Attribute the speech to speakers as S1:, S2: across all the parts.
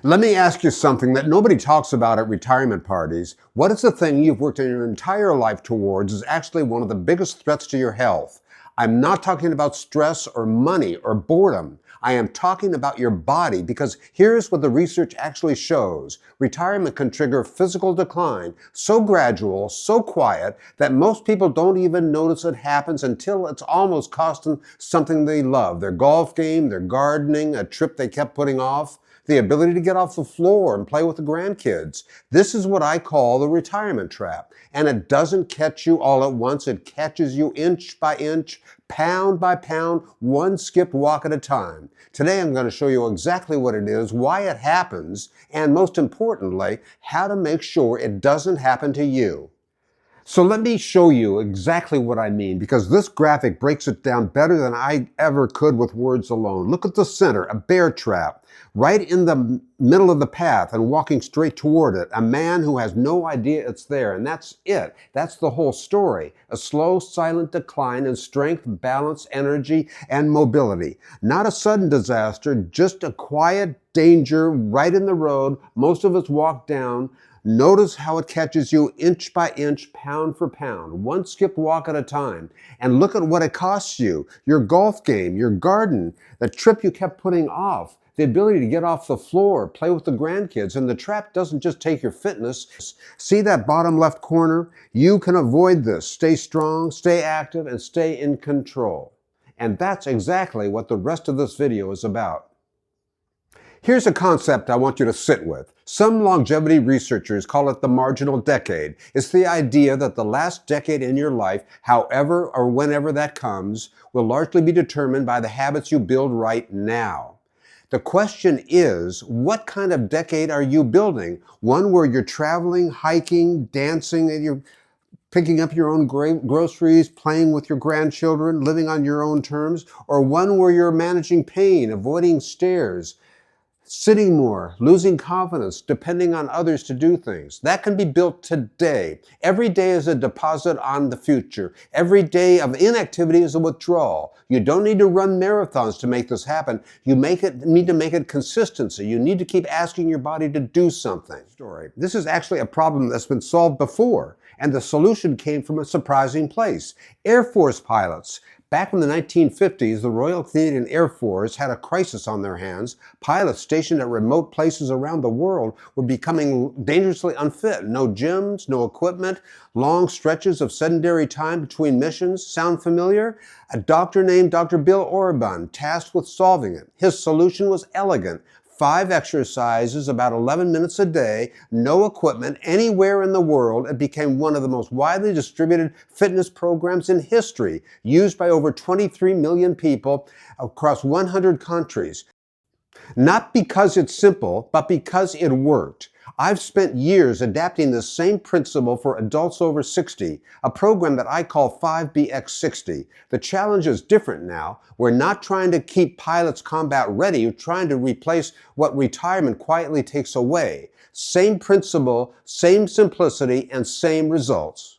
S1: Let me ask you something that nobody talks about at retirement parties. What is the thing you've worked in your entire life towards is actually one of the biggest threats to your health? I'm not talking about stress or money or boredom. I am talking about your body, because here's what the research actually shows. Retirement can trigger physical decline so gradual, so quiet, that most people don't even notice it happens until it's almost cost them something they love. Their golf game, their gardening, a trip they kept putting off, the ability to get off the floor and play with the grandkids. This is what I call the retirement trap. And it doesn't catch you all at once. It catches you inch by inch, pound by pound, one skipped walk at a time. Today I'm going to show you exactly what it is, why it happens, and most importantly, how to make sure it doesn't happen to you. So let me show you exactly what I mean, because this graphic breaks it down better than I ever could with words alone. Look at the center, a bear trap. Right in the middle of the path and walking straight toward it, a man who has no idea it's there, and that's it. That's the whole story. A slow, silent decline in strength, balance, energy, and mobility. Not a sudden disaster, just a quiet danger right in the road most of us walk down. Notice how it catches you inch by inch, pound for pound, one skipped walk at a time. And look at what it costs you. Your golf game, your garden, the trip you kept putting off, the ability to get off the floor, play with the grandkids. And the trap doesn't just take your fitness. See that bottom left corner? You can avoid this. Stay strong, stay active, and stay in control. And that's exactly what the rest of this video is about. Here's a concept I want you to sit with. Some longevity researchers call it the marginal decade. It's the idea that the last decade in your life, however or whenever that comes, will largely be determined by the habits you build right now. The question is, what kind of decade are you building? One where you're traveling, hiking, dancing, and you're picking up your own groceries, playing with your grandchildren, living on your own terms? Or one where you're managing pain, avoiding stairs, sitting more, losing confidence, depending on others to do things? That can be built today. Every day is a deposit on the future. Every day of inactivity is a withdrawal. You don't need to run marathons to make this happen. You need to make it consistency. You need to keep asking your body to do something. This is actually a problem that's been solved before, and the solution came from a surprising place. Air Force pilots. Back in the 1950s, the Royal Canadian Air Force had a crisis on their hands. Pilots stationed at remote places around the world were becoming dangerously unfit. No gyms, no equipment, long stretches of sedentary time between missions. Sound familiar? A doctor named Dr. Bill Orban tasked with solving it. His solution was elegant. 5 exercises, about 11 minutes a day, no equipment, anywhere in the world. It became one of the most widely distributed fitness programs in history, used by over 23 million people across 100 countries. Not because it's simple, but because it worked. I've spent years adapting this same principle for adults over 60, a program that I call 5BX60. The challenge is different now. We're not trying to keep pilots combat ready. We're trying to replace what retirement quietly takes away. Same principle, same simplicity, and same results.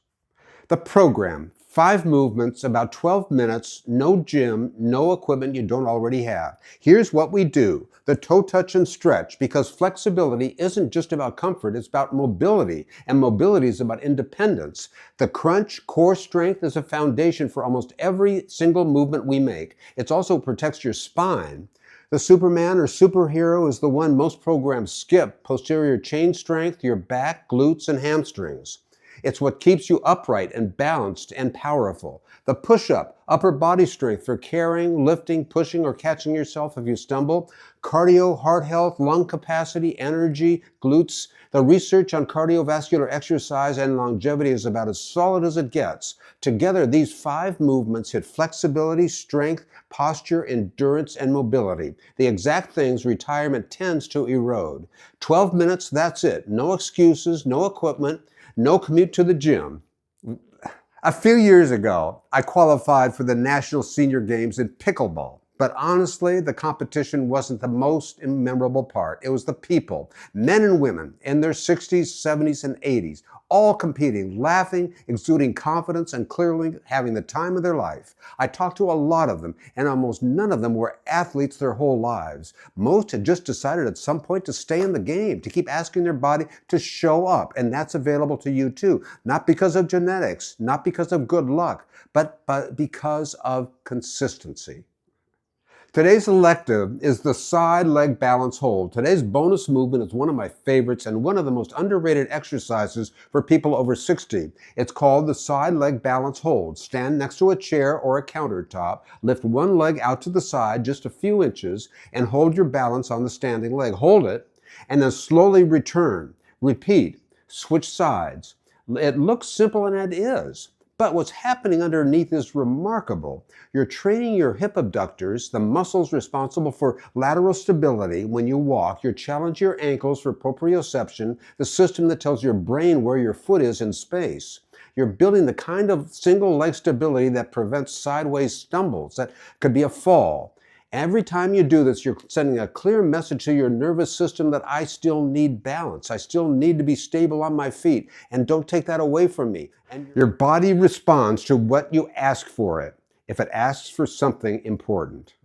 S1: The program. 5 movements, about 12 minutes, no gym, no equipment you don't already have. Here's what we do. The toe touch and stretch, because flexibility isn't just about comfort, it's about mobility, and mobility is about independence. The crunch, core strength, is a foundation for almost every single movement we make. It also protects your spine. The Superman or superhero is the one most programs skip: posterior chain strength, your back, glutes, and hamstrings. It's what keeps you upright and balanced and powerful. The push-up, upper body strength for carrying, lifting, pushing, or catching yourself if you stumble. Cardio, heart health, lung capacity, energy, glutes. The research on cardiovascular exercise and longevity is about as solid as it gets. Together, these 5 movements hit flexibility, strength, posture, endurance, and mobility. The exact things retirement tends to erode. 12 minutes, that's it. No excuses, no equipment, no commute to the gym. A few years ago, I qualified for the National Senior Games in pickleball. But honestly, the competition wasn't the most memorable part. It was the people, men and women in their 60s, 70s, and 80s, all competing, laughing, exuding confidence, and clearly having the time of their life. I talked to a lot of them, and almost none of them were athletes their whole lives. Most had just decided at some point to stay in the game, to keep asking their body to show up, and that's available to you too. Not because of genetics, not because of good luck, but because of consistency. Today's elective is the side leg balance hold. Today's bonus movement is one of my favorites and one of the most underrated exercises for people over 60. It's called the side leg balance hold. Stand next to a chair or a countertop, lift one leg out to the side just a few inches, and hold your balance on the standing leg. Hold it, and then slowly return. Repeat. Switch sides. It looks simple, and it is. But what's happening underneath is remarkable. You're training your hip abductors, the muscles responsible for lateral stability when you walk. You're challenging your ankles for proprioception, the system that tells your brain where your foot is in space. You're building the kind of single leg stability that prevents sideways stumbles. That could be a fall. Every time you do this, you're sending a clear message to your nervous system that I still need balance. I still need to be stable on my feet, and don't take that away from me. And your body responds to what you ask for it, if it asks for something important.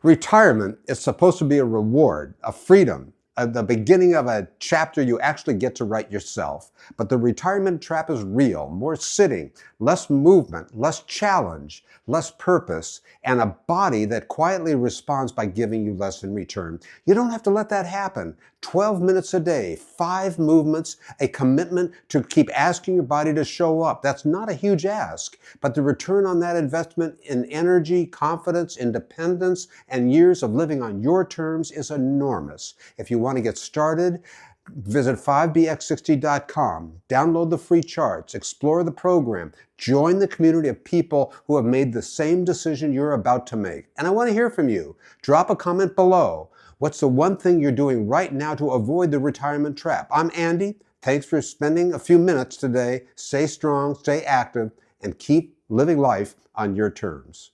S1: Retirement is supposed to be a reward, a freedom, the beginning of a chapter you actually get to write yourself. But the retirement trap is real. More sitting, less movement, less challenge, less purpose, and a body that quietly responds by giving you less in return. You don't have to let that happen. 12 minutes a day, 5 movements, a commitment to keep asking your body to show up. That's not a huge ask, but the return on that investment in energy, confidence, independence, and years of living on your terms is enormous. If you want to get started, visit 5bx60.com, download the free charts, explore the program, join the community of people who have made the same decision you're about to make. And I want to hear from you. Drop a comment below. What's the one thing you're doing right now to avoid the retirement trap? I'm Andy. Thanks for spending a few minutes today. Stay strong, stay active, and keep living life on your terms.